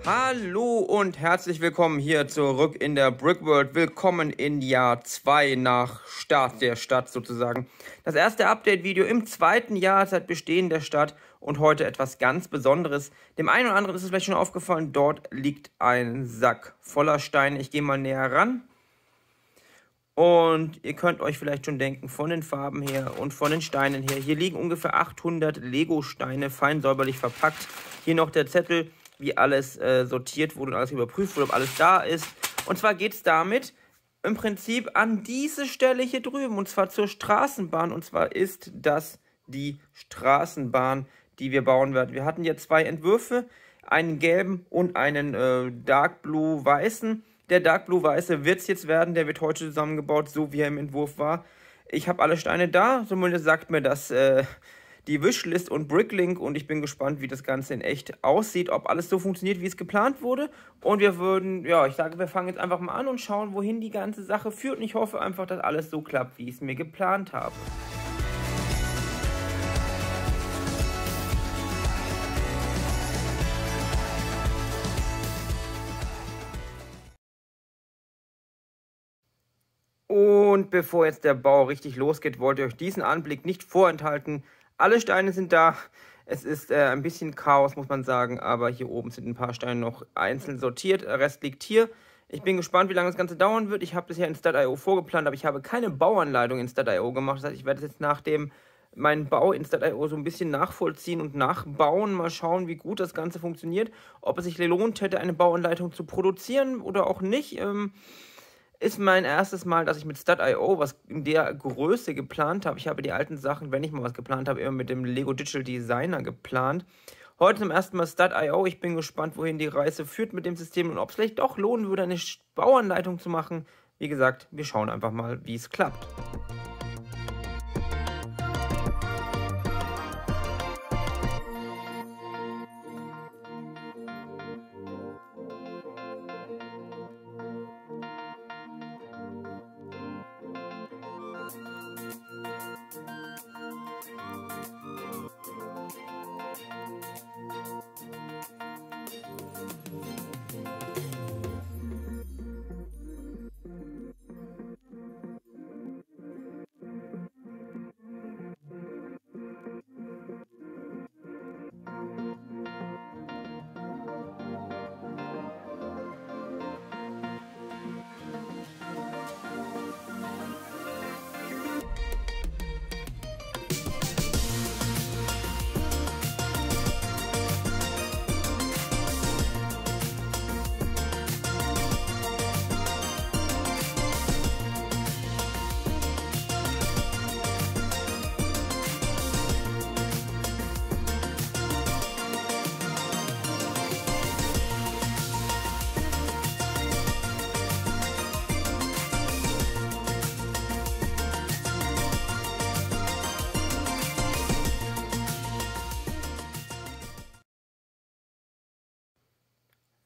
Hallo und herzlich willkommen hier zurück in der Brickworld. Willkommen in Jahr 2 nach Start der Stadt sozusagen. Das erste Update-Video im zweiten Jahr seit Bestehen der Stadt und heute etwas ganz Besonderes. Dem einen oder anderen ist es vielleicht schon aufgefallen, dort liegt ein Sack voller Steine. Ich gehe mal näher ran. Und ihr könnt euch vielleicht schon denken, von den Farben her und von den Steinen her. Hier liegen ungefähr 800 Lego-Steine, fein säuberlich verpackt. Hier noch der Zettel, wie alles sortiert wurde und alles überprüft wurde, ob alles da ist. Und zwar geht es damit im Prinzip an diese Stelle hier drüben, und zwar zur Straßenbahn. Und zwar ist das die Straßenbahn, die wir bauen werden. Wir hatten jetzt zwei Entwürfe, einen gelben und einen Dark Blue weißen. Der Dark Blue weiße wird es jetzt werden, der wird heute zusammengebaut, so wie er im Entwurf war. Ich habe alle Steine da, zumindest sagt mir das die Wishlist und Bricklink, und ich bin gespannt, wie das Ganze in echt aussieht, ob alles so funktioniert, wie es geplant wurde. Und wir würden, ja, ich sage, wir fangen jetzt einfach mal an und schauen, wohin die ganze Sache führt. Und ich hoffe einfach, dass alles so klappt, wie ich es mir geplant habe. Und bevor jetzt der Bau richtig losgeht, wollt ihr euch diesen Anblick nicht vorenthalten. Alle Steine sind da. Es ist ein bisschen Chaos, muss man sagen, aber hier oben sind ein paar Steine noch einzeln sortiert. Der Rest liegt hier. Ich bin gespannt, wie lange das Ganze dauern wird. Ich habe das ja in Stat.io vorgeplant, aber ich habe keine Bauanleitung in Stat.io gemacht. Das heißt, ich werde jetzt nachdem meinen Bau in Stat.io so ein bisschen nachvollziehen und nachbauen. Mal schauen, wie gut das Ganze funktioniert. Ob es sich gelohnt hätte, eine Bauanleitung zu produzieren oder auch nicht. Ist mein erstes Mal, dass ich mit Stat.io was in der Größe geplant habe. Ich habe die alten Sachen, wenn ich mal was geplant habe, immer mit dem Lego Digital Designer geplant. Heute zum ersten Mal Stat.io. Ich bin gespannt, wohin die Reise führt mit dem System und ob es vielleicht doch lohnen würde, eine Bauanleitung zu machen. Wie gesagt, wir schauen einfach mal, wie es klappt.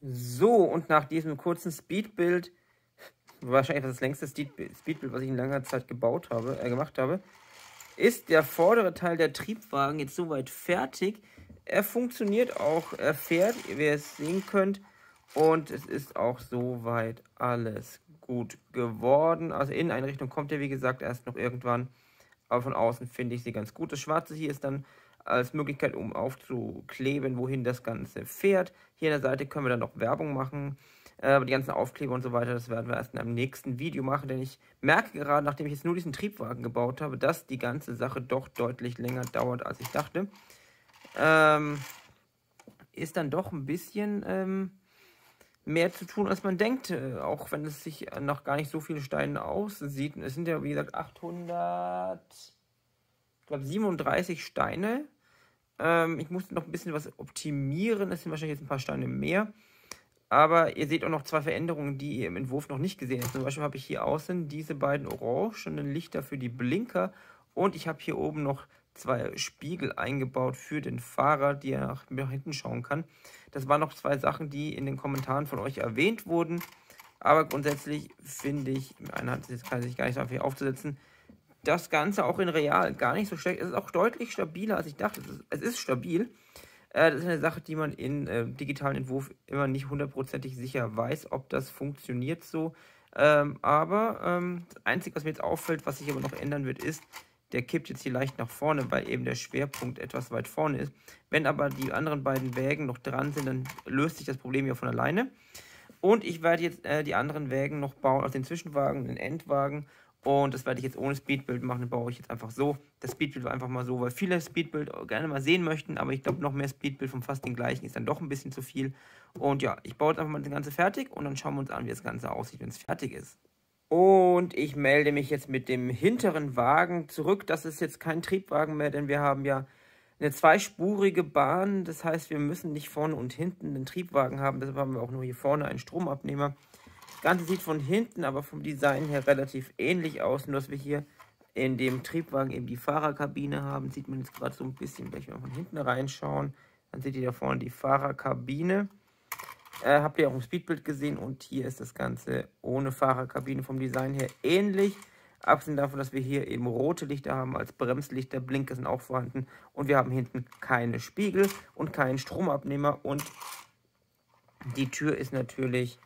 So, und nach diesem kurzen Speedbild, wahrscheinlich das längste Speedbild, was ich in langer Zeit gemacht habe, ist der vordere Teil der Triebwagen jetzt soweit fertig. Er funktioniert auch, er fährt, wie ihr es sehen könnt, und es ist auch soweit alles gut geworden. Also Inneneinrichtung kommt ja, wie gesagt, erst noch irgendwann, aber von außen finde ich sie ganz gut. Das Schwarze hier ist dann als Möglichkeit, um aufzukleben, wohin das Ganze fährt. Hier an der Seite können wir dann noch Werbung machen. Aber die ganzen Aufkleber und so weiter, das werden wir erst in einem nächsten Video machen. Denn ich merke gerade, nachdem ich jetzt nur diesen Triebwagen gebaut habe, dass die ganze Sache doch deutlich länger dauert, als ich dachte. Ist dann doch ein bisschen mehr zu tun, als man denkt. Auch wenn es sich noch gar nicht so viele Steine aussieht. Es sind ja, wie gesagt, 837 Steine. Ich musste noch ein bisschen was optimieren. Es sind wahrscheinlich jetzt ein paar Steine mehr. Aber ihr seht auch noch zwei Veränderungen, die ihr im Entwurf noch nicht gesehen habt. Zum Beispiel habe ich hier außen diese beiden orangenen Lichter für die Blinker. Und ich habe hier oben noch zwei Spiegel eingebaut für den Fahrer, die er nach hinten schauen kann. Das waren noch zwei Sachen, die in den Kommentaren von euch erwähnt wurden. Aber grundsätzlich finde ich, einer hat es jetzt sich gar nicht so einfach aufzusetzen, das Ganze auch in real gar nicht so schlecht. Es ist auch deutlich stabiler, als ich dachte. Es ist stabil. Das ist eine Sache, die man in digitalen Entwurf immer nicht hundertprozentig sicher weiß, ob das funktioniert so. Aber das Einzige, was mir jetzt auffällt, was sich aber noch ändern wird, ist, der kippt jetzt hier leicht nach vorne, weil eben der Schwerpunkt etwas weit vorne ist. Wenn aber die anderen beiden Wägen noch dran sind, dann löst sich das Problem hier von alleine. Und ich werde jetzt die anderen Wägen noch bauen, also den Zwischenwagen, den Endwagen. Und das werde ich jetzt ohne Speedbuild machen, dann baue ich jetzt einfach so. Das Speedbuild war einfach mal so, weil viele Speedbuild gerne mal sehen möchten, aber ich glaube, noch mehr Speedbuild von fast den gleichen ist dann doch ein bisschen zu viel. Und ja, ich baue jetzt einfach mal das Ganze fertig und dann schauen wir uns an, wie das Ganze aussieht, wenn es fertig ist. Und ich melde mich jetzt mit dem hinteren Wagen zurück. Das ist jetzt kein Triebwagen mehr, denn wir haben ja eine zweispurige Bahn. Das heißt, wir müssen nicht vorne und hinten einen Triebwagen haben. Deshalb haben wir auch nur hier vorne einen Stromabnehmer. Das Ganze sieht von hinten aber vom Design her relativ ähnlich aus. Nur dass wir hier in dem Triebwagen eben die Fahrerkabine haben. Sieht man jetzt gerade so ein bisschen, wenn wir von hinten reinschauen. Dann seht ihr da vorne die Fahrerkabine. Habt ihr auch im Speedbild gesehen und hier ist das Ganze ohne Fahrerkabine vom Design her ähnlich. Abgesehen davon, dass wir hier eben rote Lichter haben als Bremslichter, Blinker sind auch vorhanden und wir haben hinten keine Spiegel und keinen Stromabnehmer und die Tür ist natürlich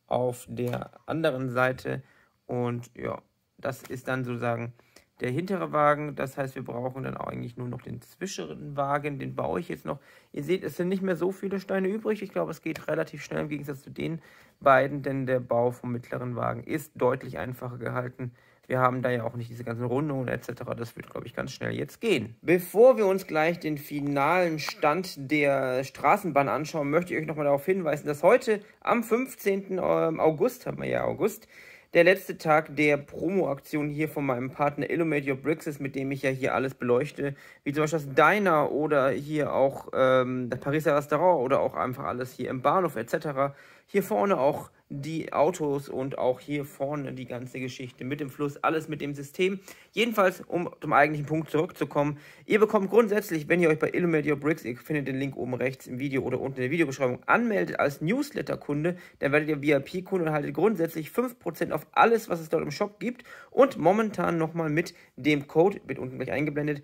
auf der anderen Seite und ja, das ist dann sozusagen der hintere Wagen. Das heißt, wir brauchen dann auch eigentlich nur noch den zwischeren Wagen, den baue ich jetzt noch. Ihr seht, es sind nicht mehr so viele Steine übrig. Ich glaube, es geht relativ schnell im Gegensatz zu den beiden, denn der Bau vom mittleren Wagen ist deutlich einfacher gehalten. Wir haben da ja auch nicht diese ganzen Rundungen etc. Das wird, glaube ich, ganz schnell jetzt gehen. Bevor wir uns gleich den finalen Stand der Straßenbahn anschauen, möchte ich euch nochmal darauf hinweisen, dass heute am 15. August, haben wir ja August, der letzte Tag der Promo-Aktion hier von meinem Partner Illumate Your Bricks ist, mit dem ich ja hier alles beleuchte, wie zum Beispiel das Diner oder hier auch das Pariser Restaurant oder auch einfach alles hier im Bahnhof etc. Hier vorne auch die Autos und auch hier vorne die ganze Geschichte mit dem Fluss, alles mit dem System. Jedenfalls, um zum eigentlichen Punkt zurückzukommen, ihr bekommt grundsätzlich, wenn ihr euch bei Illumate Your Bricks, ihr findet den Link oben rechts im Video oder unten in der Videobeschreibung, anmeldet als Newsletter-Kunde, dann werdet ihr VIP-Kunde und erhaltet grundsätzlich 5% auf alles, was es dort im Shop gibt und momentan nochmal mit dem Code, wird unten gleich eingeblendet,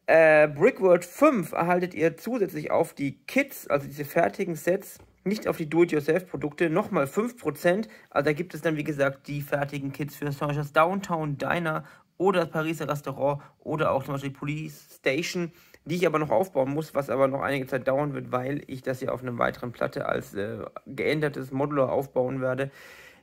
Brickworld 5 erhaltet ihr zusätzlich auf die Kits, also diese fertigen Sets, nicht auf die Do-it-yourself-Produkte, nochmal 5%. Also da gibt es dann, wie gesagt, die fertigen Kits für zum Beispiel das Downtown Diner oder das Pariser Restaurant oder auch zum Beispiel die Police Station, die ich aber noch aufbauen muss, was aber noch einige Zeit dauern wird, weil ich das hier auf einer weiteren Platte als geändertes Modular aufbauen werde.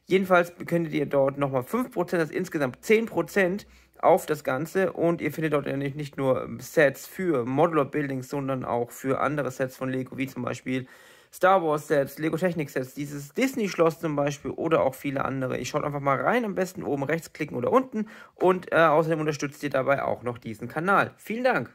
Jedenfalls könntet ihr dort nochmal 5%, das ist insgesamt 10% auf das Ganze und ihr findet dort nicht nur Sets für Modular Buildings, sondern auch für andere Sets von Lego, wie zum Beispiel Star Wars Sets, Lego Technik Sets, dieses Disney Schloss zum Beispiel oder auch viele andere. Ich schaut einfach mal rein, am besten oben rechts klicken oder unten und außerdem unterstützt ihr dabei auch noch diesen Kanal. Vielen Dank!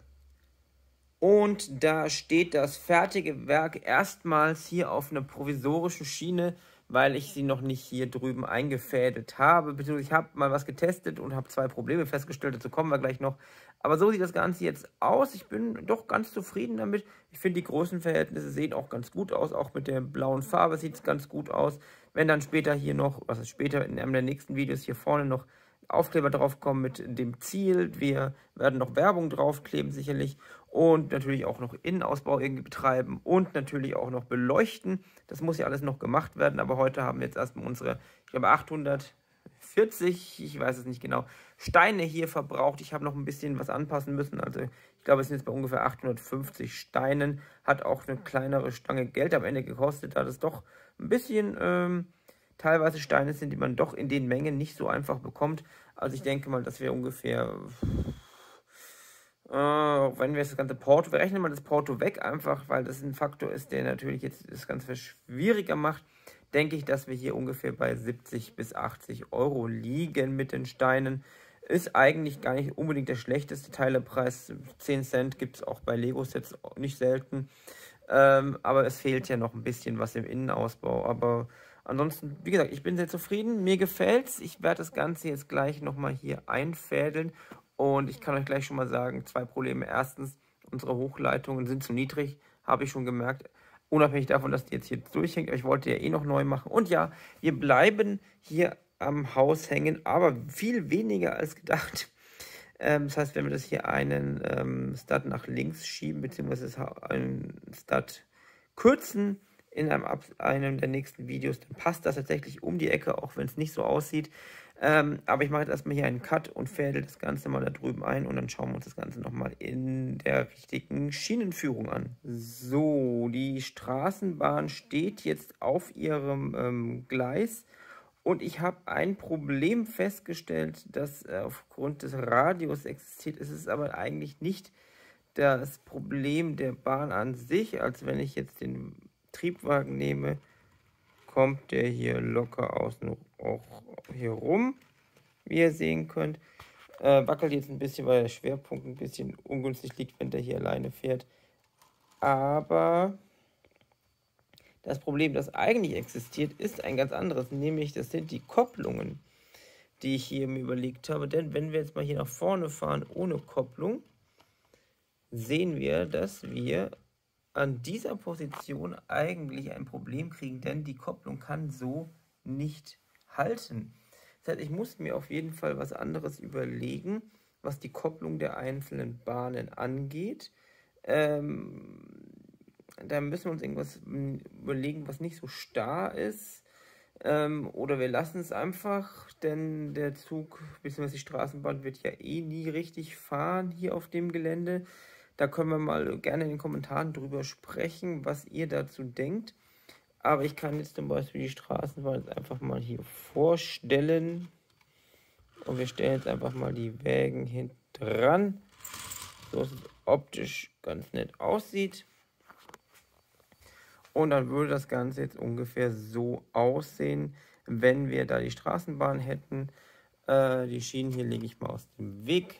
Und da steht das fertige Werk erstmals hier auf einer provisorischen Schiene, weil ich sie noch nicht hier drüben eingefädelt habe. Beziehungsweise ich habe mal was getestet und habe 2 Probleme festgestellt, dazu kommen wir gleich noch. Aber so sieht das Ganze jetzt aus. Ich bin doch ganz zufrieden damit. Ich finde, die Größenverhältnisse sehen auch ganz gut aus. Auch mit der blauen Farbe sieht es ganz gut aus. Wenn dann später hier noch, was ist später in einem der nächsten Videos hier vorne noch Aufkleber drauf kommen mit dem Ziel. Wir werden noch Werbung draufkleben sicherlich und natürlich auch noch Innenausbau irgendwie betreiben und natürlich auch noch beleuchten. Das muss ja alles noch gemacht werden, aber heute haben wir jetzt erstmal unsere, ich glaube 840, ich weiß es nicht genau, Steine hier verbraucht. Ich habe noch ein bisschen was anpassen müssen, also ich glaube es sind jetzt bei ungefähr 850 Steinen. Hat auch eine kleinere Stange Geld am Ende gekostet, da das doch ein bisschen teilweise Steine sind, die man doch in den Mengen nicht so einfach bekommt. Also ich denke mal, dass wir ungefähr, wenn wir das ganze Porto, wir rechnen mal das Porto weg, einfach weil das ein Faktor ist, der natürlich jetzt das Ganze schwieriger macht, denke ich, dass wir hier ungefähr bei 70 bis 80 Euro liegen mit den Steinen. Ist eigentlich gar nicht unbedingt der schlechteste Teilepreis. 10 Cent gibt es auch bei Lego-Sets nicht selten. Aber es fehlt ja noch ein bisschen was im Innenausbau. Aber ansonsten, wie gesagt, ich bin sehr zufrieden. Mir gefällt's. Ich werde das Ganze jetzt gleich nochmal hier einfädeln. Und ich kann euch gleich schon mal sagen, 2 Probleme. Erstens, unsere Hochleitungen sind zu niedrig, habe ich schon gemerkt. Unabhängig davon, dass die jetzt hier durchhängt. Aber ich wollte ja eh noch neu machen. Und ja, wir bleiben hier am Haus hängen, aber viel weniger als gedacht. Das heißt, wenn wir das hier einen Stud nach links schieben, beziehungsweise einen Stud kürzen in einem der nächsten Videos, dann passt das tatsächlich um die Ecke, auch wenn es nicht so aussieht. Aber ich mache jetzt erstmal hier einen Cut und fädel das Ganze mal da drüben ein und dann schauen wir uns das Ganze nochmal in der richtigen Schienenführung an. So, die Straßenbahn steht jetzt auf ihrem Gleis und ich habe ein Problem festgestellt, das aufgrund des Radius existiert. Es ist aber eigentlich nicht das Problem der Bahn an sich, als wenn ich jetzt den Triebwagen nehme, kommt der hier locker außen auch hier rum, wie ihr sehen könnt. Wackelt jetzt ein bisschen, weil der Schwerpunkt ein bisschen ungünstig liegt, wenn der hier alleine fährt. Aber das Problem, das eigentlich existiert, ist ein ganz anderes, nämlich das sind die Kopplungen, die ich hier mir überlegt habe. Denn wenn wir jetzt mal hier nach vorne fahren ohne Kopplung, sehen wir, dass wir an dieser Position eigentlich ein Problem kriegen, denn die Kopplung kann so nicht halten. Das heißt, ich muss mir auf jeden Fall was anderes überlegen, was die Kopplung der einzelnen Bahnen angeht. Da müssen wir uns irgendwas überlegen, was nicht so starr ist. Oder wir lassen es einfach, denn der Zug bzw. die Straßenbahn wird ja eh nie richtig fahren hier auf dem Gelände. Da können wir mal gerne in den Kommentaren drüber sprechen, was ihr dazu denkt. Aber ich kann jetzt zum Beispiel die Straßenbahn jetzt einfach mal hier vorstellen. Und wir stellen jetzt einfach mal die Wägen hinten dran, so dass es optisch ganz nett aussieht. Und dann würde das Ganze jetzt ungefähr so aussehen, wenn wir da die Straßenbahn hätten. Die Schienen hier lege ich mal aus dem Weg.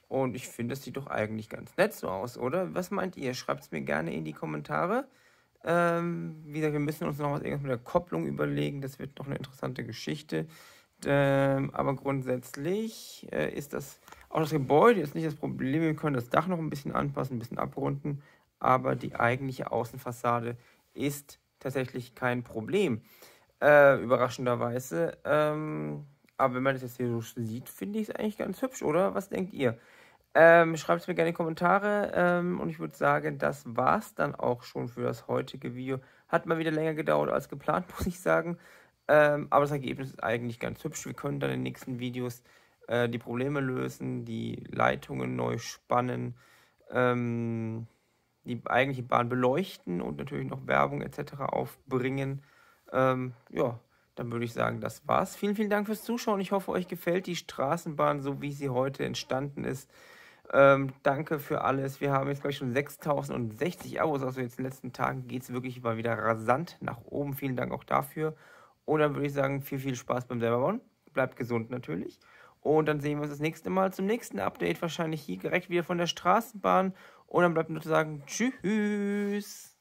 Und ich finde, das sieht doch eigentlich ganz nett so aus, oder? Was meint ihr? Schreibt es mir gerne in die Kommentare. Wie gesagt, wir müssen uns noch was irgendwas mit der Kopplung überlegen. Das wird noch eine interessante Geschichte. Aber grundsätzlich ist das auch das Gebäude ist nicht das Problem. Wir können das Dach noch ein bisschen anpassen, ein bisschen abrunden. Aber die eigentliche Außenfassade ist tatsächlich kein Problem. Überraschenderweise. Aber wenn man das jetzt hier so sieht, finde ich es eigentlich ganz hübsch, oder? Was denkt ihr? Schreibt es mir gerne in die Kommentare. Und ich würde sagen, das war es dann auch schon für das heutige Video. Hat mal wieder länger gedauert als geplant, muss ich sagen. Aber das Ergebnis ist eigentlich ganz hübsch. Wir können dann in den nächsten Videos die Probleme lösen, die Leitungen neu spannen, die eigentliche Bahn beleuchten und natürlich noch Werbung etc. aufbringen. Ja, dann würde ich sagen, das war's. Vielen, vielen Dank fürs Zuschauen. Ich hoffe, euch gefällt die Straßenbahn, so wie sie heute entstanden ist. Danke für alles. Wir haben jetzt gleich schon 6.060 Abos. Also jetzt in den letzten Tagen geht es wirklich mal wieder rasant nach oben. Vielen Dank auch dafür. Und dann würde ich sagen, viel, viel Spaß beim selberbauen. Bleibt gesund natürlich. Und dann sehen wir uns das nächste Mal zum nächsten Update. Wahrscheinlich hier direkt wieder von der Straßenbahn. Und dann bleibt nur zu sagen, tschüss.